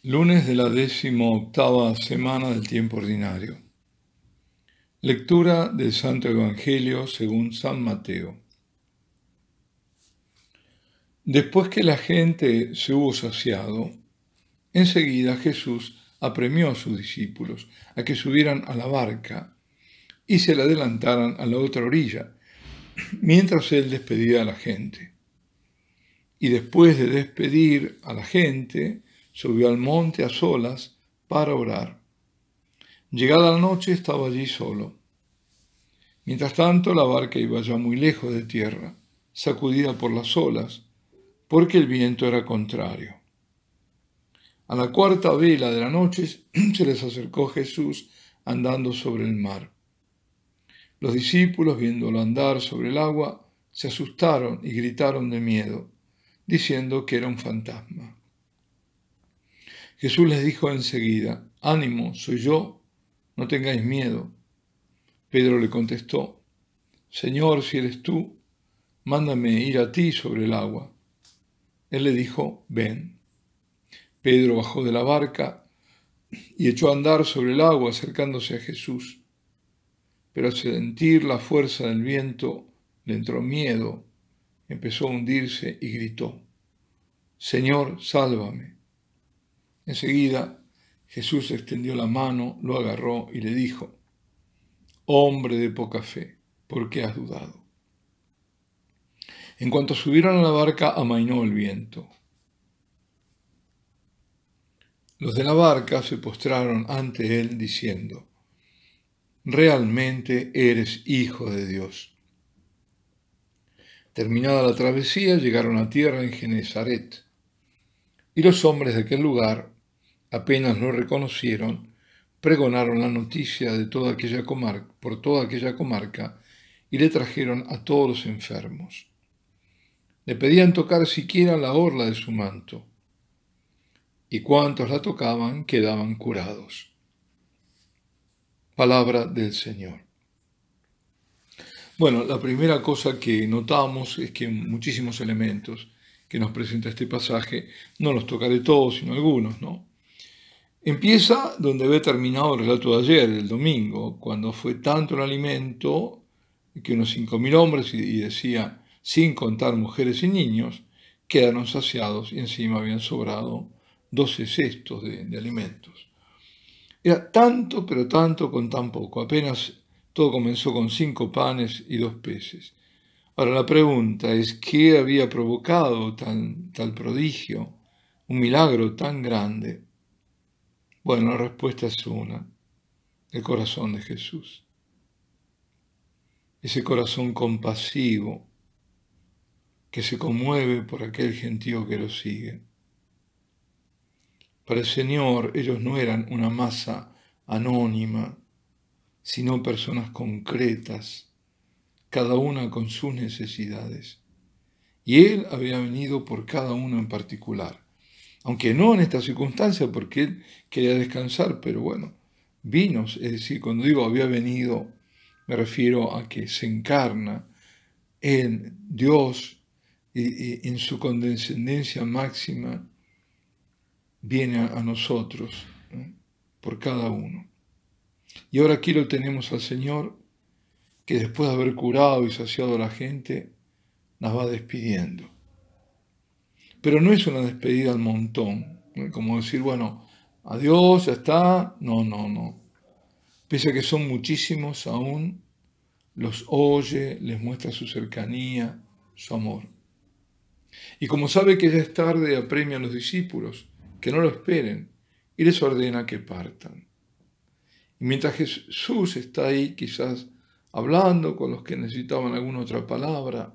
Lunes de la 18ª semana del tiempo ordinario. Lectura del Santo Evangelio según San Mateo. Después que la gente se hubo saciado, enseguida Jesús apremió a sus discípulos a que subieran a la barca y se la adelantaran a la otra orilla, mientras él despedía a la gente. Y después de despedir a la gente, subió al monte a solas para orar. Llegada la noche estaba allí solo. Mientras tanto, la barca iba ya muy lejos de tierra, sacudida por las olas, porque el viento era contrario. A la cuarta vela de la noche se les acercó Jesús andando sobre el mar. Los discípulos, viéndolo andar sobre el agua, se asustaron y gritaron de miedo, diciendo que era un fantasma. Jesús les dijo enseguida: «Ánimo, soy yo, no tengáis miedo». Pedro le contestó: «Señor, si eres tú, mándame ir a ti sobre el agua». Él le dijo: «Ven». Pedro bajó de la barca y echó a andar sobre el agua acercándose a Jesús. Pero al sentir la fuerza del viento le entró miedo, empezó a hundirse y gritó: «Señor, sálvame». Enseguida Jesús extendió la mano, lo agarró y le dijo: «Hombre de poca fe, ¿por qué has dudado?». En cuanto subieron a la barca, amainó el viento. Los de la barca se postraron ante él diciendo: «Realmente eres Hijo de Dios». Terminada la travesía, llegaron a tierra en Genesaret, y los hombres de aquel lugar, apenas lo reconocieron, pregonaron la noticia de por toda aquella comarca y le trajeron a todos los enfermos. Le pedían tocar siquiera la orla de su manto, y cuantos la tocaban quedaban curados. Palabra del Señor. Bueno, la primera cosa que notamos es que muchísimos elementos que nos presenta este pasaje, no los tocaré todos, sino algunos, ¿no? Empieza donde había terminado el relato de ayer, el domingo, cuando fue tanto el alimento que unos 5.000 hombres, y decía, sin contar mujeres y niños, quedaron saciados y encima habían sobrado 12 cestos de alimentos. Era tanto, pero tanto con tan poco. Apenas todo comenzó con 5 panes y 2 peces. Ahora la pregunta es, ¿qué había provocado tal prodigio, un milagro tan grande? Bueno, la respuesta es una: el corazón de Jesús. Ese corazón compasivo que se conmueve por aquel gentío que lo sigue. Para el Señor, ellos no eran una masa anónima, sino personas concretas, cada una con sus necesidades. Y Él había venido por cada uno en particular, aunque no en esta circunstancia, porque Él quería descansar, pero bueno, vino, es decir, cuando digo había venido, me refiero a que se encarna en Dios y en su condescendencia máxima viene a nosotros, ¿no?, por cada uno. Y ahora aquí lo tenemos al Señor, que después de haber curado y saciado a la gente, nos va despidiendo. Pero no es una despedida al montón, ¿no?, como decir, bueno, adiós, ya está. No. Pese a que son muchísimos aún, los oye, les muestra su cercanía, su amor. Y como sabe que ya es tarde, apremia a los discípulos que no lo esperen y les ordena que partan. Y mientras Jesús está ahí, quizás hablando con los que necesitaban alguna otra palabra,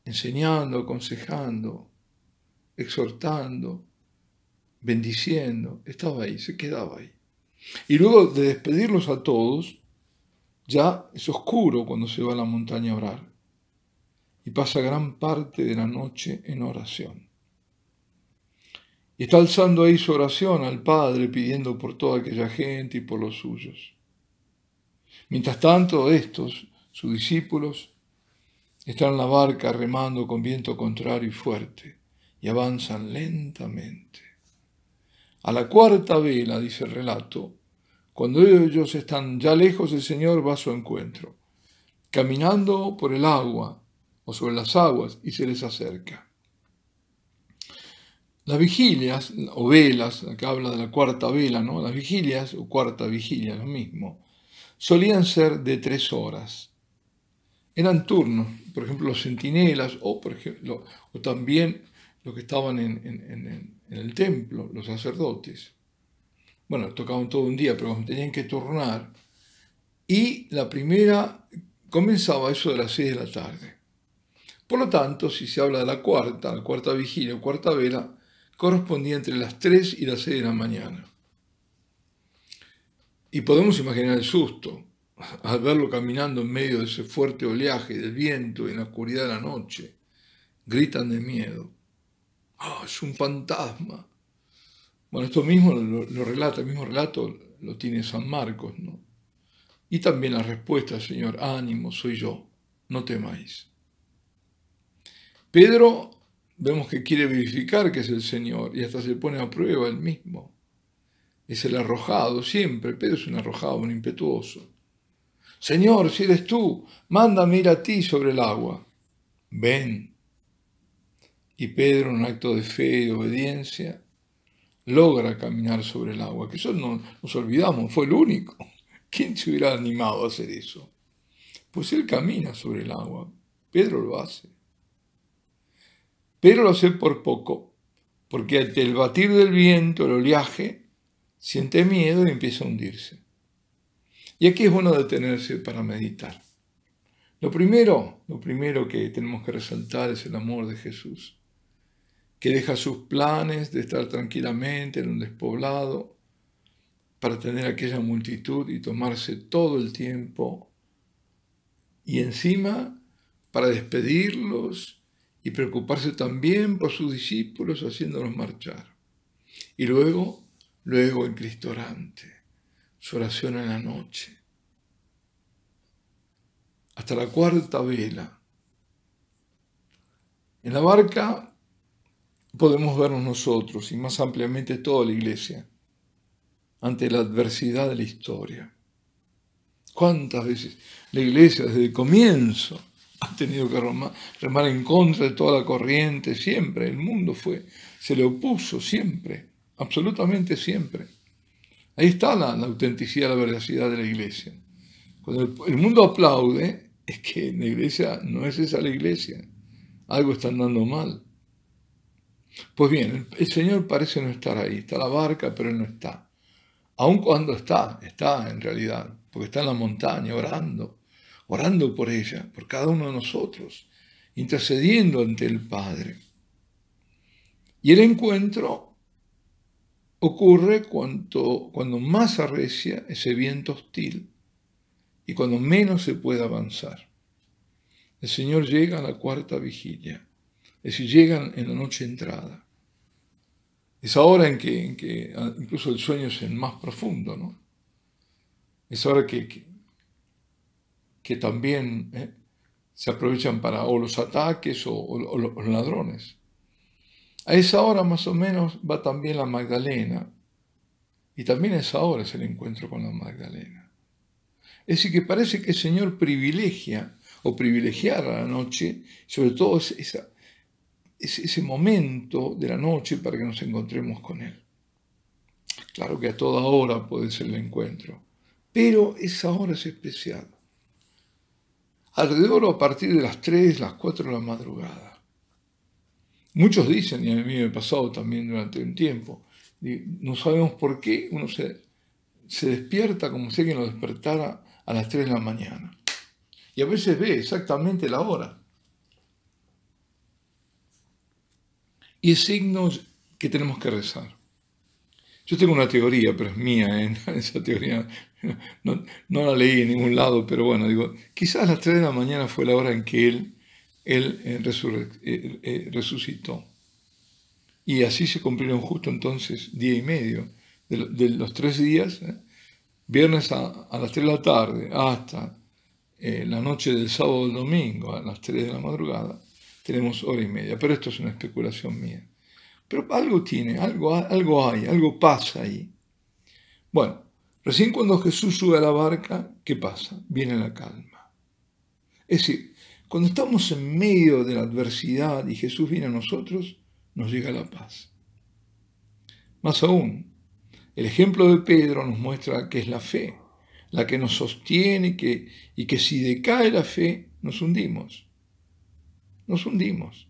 enseñando, aconsejando, exhortando, bendiciendo, estaba ahí, se quedaba ahí. Y luego de despedirlos a todos, ya es oscuro cuando se va a la montaña a orar y pasa gran parte de la noche en oración. Y está alzando ahí su oración al Padre, pidiendo por toda aquella gente y por los suyos. Mientras tanto, estos, sus discípulos, están en la barca remando con viento contrario y fuerte y avanzan lentamente. A la cuarta vela, dice el relato, cuando ellos están ya lejos, el Señor va a su encuentro, caminando por el agua o sobre las aguas, y se les acerca. Las vigilias, o velas, acá habla de la cuarta vela, ¿no? Las vigilias, o cuarta vigilia, lo mismo, solían ser de 3 horas. Eran turnos, por ejemplo, los centinelas, o también los que estaban en el templo, los sacerdotes. Bueno, tocaban todo un día, pero tenían que turnar. Y la primera comenzaba eso de las 6 de la tarde. Por lo tanto, si se habla de la cuarta vigilia o cuarta vela, correspondía entre las 3 y las 6 de la mañana. Y podemos imaginar el susto al verlo caminando en medio de ese fuerte oleaje del viento y en la oscuridad de la noche. Gritan de miedo. ¡Ah, es un fantasma! Bueno, esto mismo lo relata, el mismo relato lo tiene San Marcos, ¿no? Y también la respuesta, Señor, ánimo, soy yo, no temáis. Pedro, vemos que quiere verificar que es el Señor y hasta se pone a prueba él mismo. Es el arrojado siempre, Pedro es un arrojado, un impetuoso. Señor, si eres tú, mándame ir a ti sobre el agua. Ven. Y Pedro, en un acto de fe y obediencia, logra caminar sobre el agua, que eso no nos olvidamos, fue el único. ¿Quién se hubiera animado a hacer eso? Pues él camina sobre el agua, Pedro lo hace. Pedro lo hace por poco, porque ante el batir del viento, el oleaje, siente miedo y empieza a hundirse. Y aquí es bueno detenerse para meditar. Lo primero que tenemos que resaltar es el amor de Jesús, que deja sus planes de estar tranquilamente en un despoblado para tener aquella multitud y tomarse todo el tiempo y encima para despedirlos y preocuparse también por sus discípulos haciéndolos marchar. Y luego el Cristo orante, su oración en la noche. Hasta la cuarta vela. En la barca podemos vernos nosotros y más ampliamente toda la iglesia ante la adversidad de la historia. ¿Cuántas veces la iglesia desde el comienzo ha tenido que remar en contra de toda la corriente? Siempre, el mundo se le opuso siempre, absolutamente siempre. Ahí está la autenticidad, la veracidad de la iglesia. Cuando el mundo aplaude, es que la iglesia no es esa la iglesia. Algo está andando mal. Pues bien, el Señor parece no estar ahí. Está la barca, pero Él no está. Aun cuando está en realidad, porque está en la montaña orando por ella, por cada uno de nosotros, intercediendo ante el Padre. Y el encuentro ocurre cuando más arrecia ese viento hostil y cuando menos se puede avanzar. El Señor llega a la cuarta vigilia, es decir, llegan en la noche entrada. Es ahora en que incluso el sueño es el más profundo, ¿no? Es ahora que también se aprovechan para o los ataques o los ladrones. A esa hora más o menos va también la Magdalena, y también a esa hora es el encuentro con la Magdalena. Es decir, que parece que el Señor privilegia o privilegiara la noche, sobre todo ese momento de la noche para que nos encontremos con Él. Claro que a toda hora puede ser el encuentro, pero esa hora es especial. Alrededor o a partir de las 3, las 4 de la madrugada. Muchos dicen, y a mí me ha pasado también durante un tiempo, no sabemos por qué uno se despierta como si alguien lo despertara a las 3 de la mañana. Y a veces ve exactamente la hora. Y es signo que tenemos que rezar. Yo tengo una teoría, pero es mía, esa teoría no la leí en ningún lado, pero bueno, digo, quizás a las 3 de la mañana fue la hora en que Él resucitó. Y así se cumplieron justo entonces día y medio. De los 3 días, viernes a las 3 de la tarde hasta la noche del sábado al domingo a las 3 de la madrugada, tenemos hora y media. Pero esto es una especulación mía. pero algo tiene, algo hay, algo pasa ahí. Bueno, recién cuando Jesús sube a la barca, ¿qué pasa? Viene la calma. Es decir, cuando estamos en medio de la adversidad y Jesús viene a nosotros, nos llega la paz. Más aún, el ejemplo de Pedro nos muestra que es la fe la que nos sostiene y que si decae la fe, nos hundimos. Nos hundimos.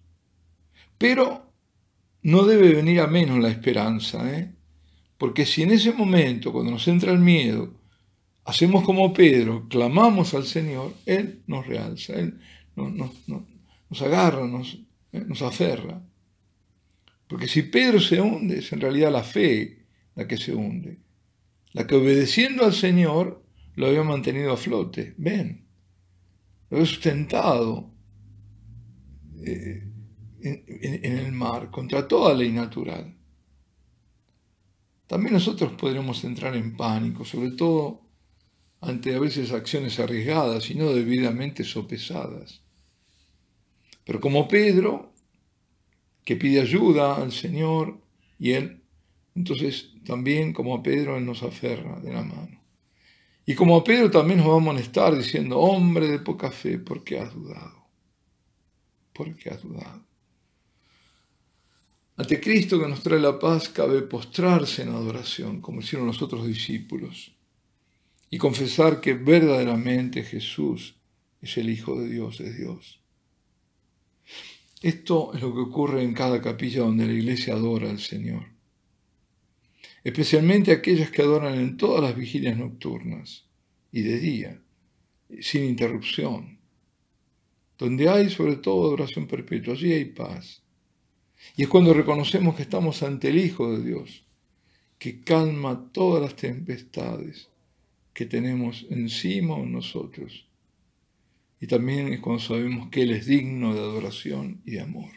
Pero no debe venir a menos la esperanza, porque si en ese momento, cuando nos entra el miedo, hacemos como Pedro, clamamos al Señor, Él nos realza, Él nos agarra, nos aferra. Porque si Pedro se hunde, es en realidad la fe la que se hunde. La que obedeciendo al Señor lo había mantenido a flote. Ven, lo había sustentado en el mar, contra toda ley natural. También nosotros podremos entrar en pánico, sobre todo ante a veces acciones arriesgadas y no debidamente sopesadas. Pero como Pedro, que pide ayuda al Señor, y Él, entonces también como a Pedro, Él nos aferra de la mano. Y como a Pedro también nos va a amonestar diciendo, hombre de poca fe, ¿por qué has dudado? ¿Por qué has dudado? Ante Cristo que nos trae la paz, cabe postrarse en adoración, como hicieron los otros discípulos, y confesar que verdaderamente Jesús es el Hijo de Dios, es Dios. Esto es lo que ocurre en cada capilla donde la iglesia adora al Señor, especialmente aquellas que adoran en todas las vigilias nocturnas y de día, sin interrupción, donde hay sobre todo adoración perpetua, allí hay paz. Y es cuando reconocemos que estamos ante el Hijo de Dios, que calma todas las tempestades que tenemos encima de nosotros. Y también es cuando sabemos que Él es digno de adoración y de amor.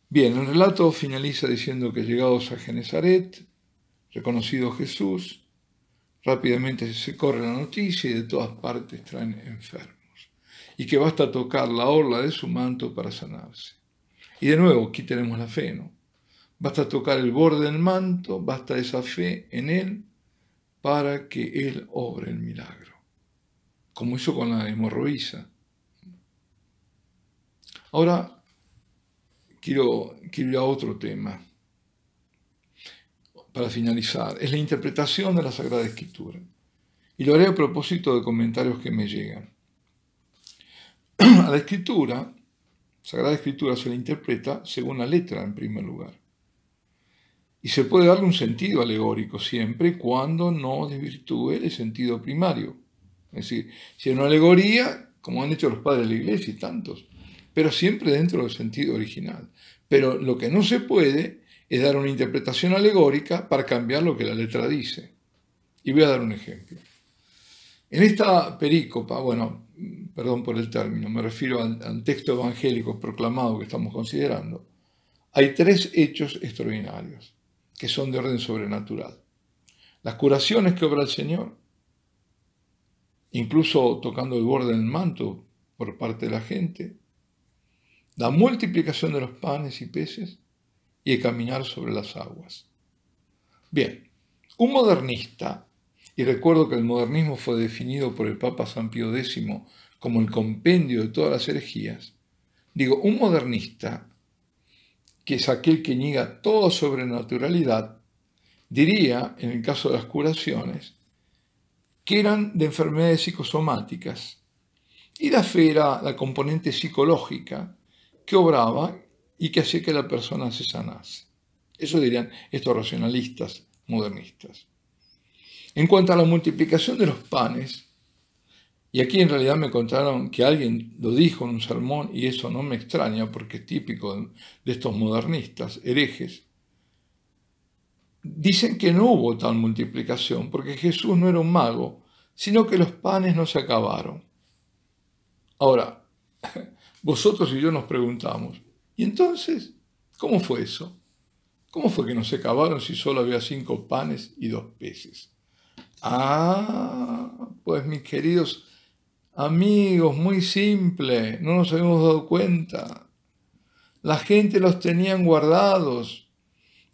Bien, el relato finaliza diciendo que llegados a Genezaret, reconocido Jesús, rápidamente se corre la noticia y de todas partes traen enfermos. Y que basta tocar la orla de su manto para sanarse. Y de nuevo, aquí tenemos la fe, ¿no? Basta tocar el borde del manto, basta esa fe en Él para que Él obre el milagro, como hizo con la hemorroísa. Ahora, quiero ir a otro tema, para finalizar. Es la interpretación de la Sagrada Escritura. Y lo haré a propósito de comentarios que me llegan. A la Escritura, Sagrada Escritura se la interpreta según la letra, en primer lugar. Y se puede darle un sentido alegórico siempre y cuando no desvirtúe el sentido primario. Es decir, si es una alegoría, como han hecho los padres de la Iglesia y tantos, pero siempre dentro del sentido original. Pero lo que no se puede es dar una interpretación alegórica para cambiar lo que la letra dice. Y voy a dar un ejemplo. En esta perícopa, bueno, perdón por el término, me refiero al texto evangélico proclamado que estamos considerando, hay 3 hechos extraordinarios que son de orden sobrenatural. Las curaciones que obra el Señor, incluso tocando el borde del manto por parte de la gente, la multiplicación de los panes y peces y el caminar sobre las aguas. Bien, un modernista, y recuerdo que el modernismo fue definido por el Papa San Pío X como el compendio de todas las herejías, un modernista, que es aquel que niega toda sobrenaturalidad, diría, en el caso de las curaciones, que eran de enfermedades psicosomáticas, y la fe era la componente psicológica que obraba y que hacía que la persona se sanase. Eso dirían estos racionalistas modernistas. En cuanto a la multiplicación de los panes, y aquí en realidad me contaron que alguien lo dijo en un sermón, y eso no me extraña porque es típico de estos modernistas, herejes, dicen que no hubo tal multiplicación porque Jesús no era un mago, sino que los panes no se acabaron. Ahora, vosotros y yo nos preguntamos, ¿y entonces cómo fue eso? ¿Cómo fue que no se acabaron si solo había 5 panes y 2 peces? Pues mis queridos amigos, muy simple, no nos habíamos dado cuenta. La gente los tenía guardados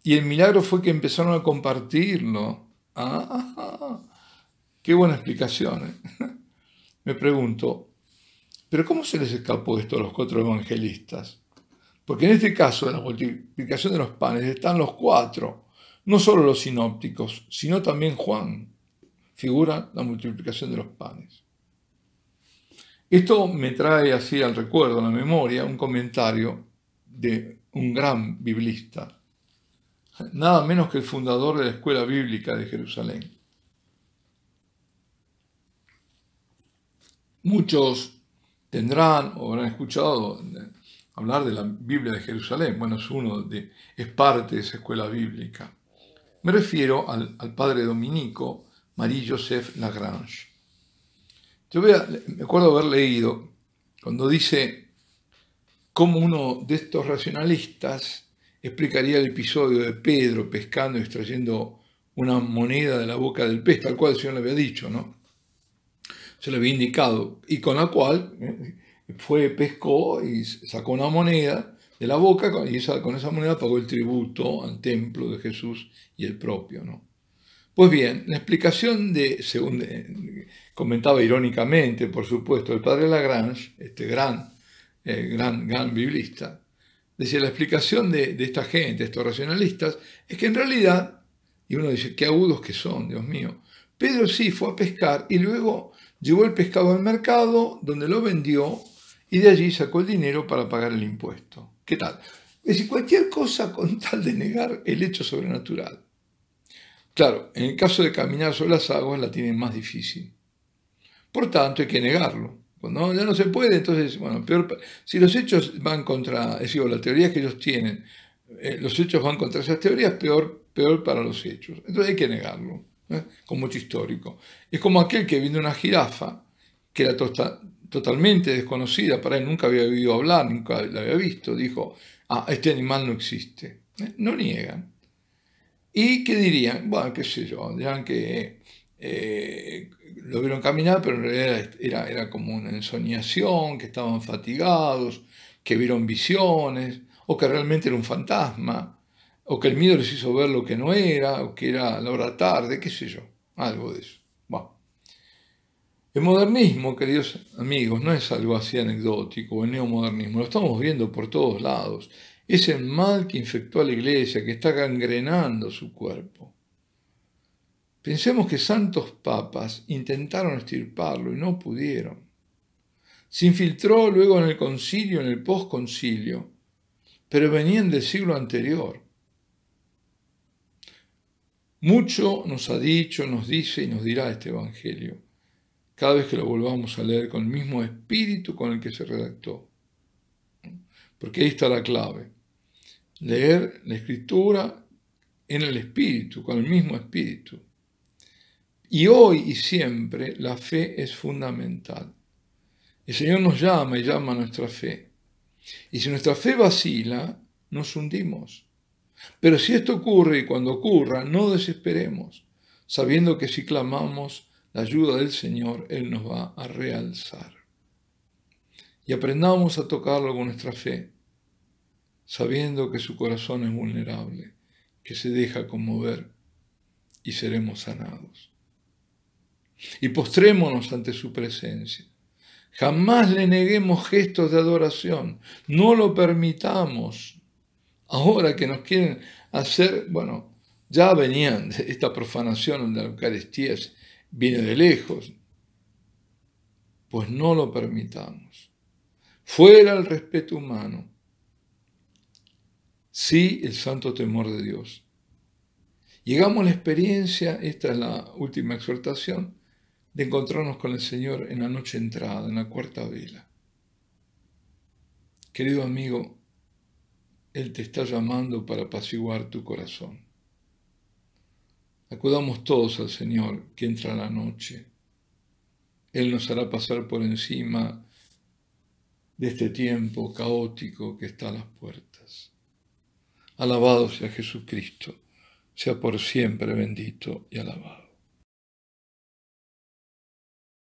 y el milagro fue que empezaron a compartirlo. Ah, qué buena explicación, ¿eh? Me pregunto, ¿pero cómo se les escapó esto a los 4 evangelistas? Porque en este caso de la multiplicación de los panes están los 4, no solo los sinópticos, sino también Juan. Figura la multiplicación de los panes. Esto me trae así al recuerdo, a la memoria, un comentario de un gran biblista, nada menos que el fundador de la Escuela Bíblica de Jerusalén. Muchos tendrán o habrán escuchado hablar de la Biblia de Jerusalén. Bueno, es parte de esa escuela bíblica. Me refiero al padre dominico Marie-Joseph Lagrange. Me acuerdo haber leído cuando dice cómo uno de estos racionalistas explicaría el episodio de Pedro pescando y extrayendo una moneda de la boca del pez, tal cual el Señor le había dicho, ¿no? Se le había indicado, y con la cual pescó y sacó una moneda de la boca, y con esa moneda pagó el tributo al templo de Jesús y el propio, ¿no? Pues bien, la explicación según comentaba irónicamente, por supuesto, el padre Lagrange, este gran biblista, decía, la explicación de esta gente, estos racionalistas, es que en realidad, y uno dice, qué agudos que son, Dios mío, Pedro sí fue a pescar y luego llevó el pescado al mercado donde lo vendió y de allí sacó el dinero para pagar el impuesto. ¿Qué tal? Es decir, cualquier cosa con tal de negar el hecho sobrenatural. Claro, en el caso de caminar sobre las aguas la tienen más difícil. Por tanto, hay que negarlo. Cuando ya no se puede, entonces, bueno, peor. Si los hechos van contra, es decir, la teoría que ellos tienen, los hechos van contra esas teorías, peor para los hechos. Entonces hay que negarlo, con mucho histórico. Es como aquel que viendo una jirafa, que era totalmente desconocida, para él nunca había oído hablar, nunca la había visto, dijo, este animal no existe. No niegan. ¿Y qué dirían? Bueno, qué sé yo, dirán que lo vieron caminar, pero en realidad era como una ensoñación, que estaban fatigados, que vieron visiones, o que realmente era un fantasma, o que el miedo les hizo ver lo que no era, o que era la hora tarde, qué sé yo, algo de eso. Bueno. El modernismo, queridos amigos, no es algo así anecdótico, el neomodernismo, lo estamos viendo por todos lados. Es el mal que infectó a la iglesia, que está gangrenando su cuerpo. Pensemos que santos papas intentaron extirparlo y no pudieron. Se infiltró luego en el concilio, en el posconcilio, pero venían del siglo anterior. Mucho nos ha dicho, nos dice y nos dirá este Evangelio, cada vez que lo volvamos a leer con el mismo espíritu con el que se redactó. Porque ahí está la clave. Leer la Escritura en el espíritu, con el mismo espíritu. Y hoy y siempre la fe es fundamental. El Señor nos llama y llama a nuestra fe. Y si nuestra fe vacila, nos hundimos. Pero si esto ocurre y cuando ocurra, no desesperemos, sabiendo que si clamamos la ayuda del Señor, Él nos va a realzar. Y aprendamos a tocarlo con nuestra fe, sabiendo que su corazón es vulnerable, que se deja conmover y seremos sanados. Y postrémonos ante su presencia. Jamás le neguemos gestos de adoración, no lo permitamos. Ahora que nos quieren hacer, bueno, ya venían, esta profanación de la Eucaristía viene de lejos, pues no lo permitamos. Fuera el respeto humano, sí el santo temor de Dios. Llegamos a la experiencia, esta es la última exhortación, de encontrarnos con el Señor en la noche entrada, en la cuarta vela. Querido amigo, Él te está llamando para apaciguar tu corazón. Acudamos todos al Señor que entra la noche. Él nos hará pasar por encima de este tiempo caótico que está a las puertas. Alabado sea Jesucristo, sea por siempre bendito y alabado.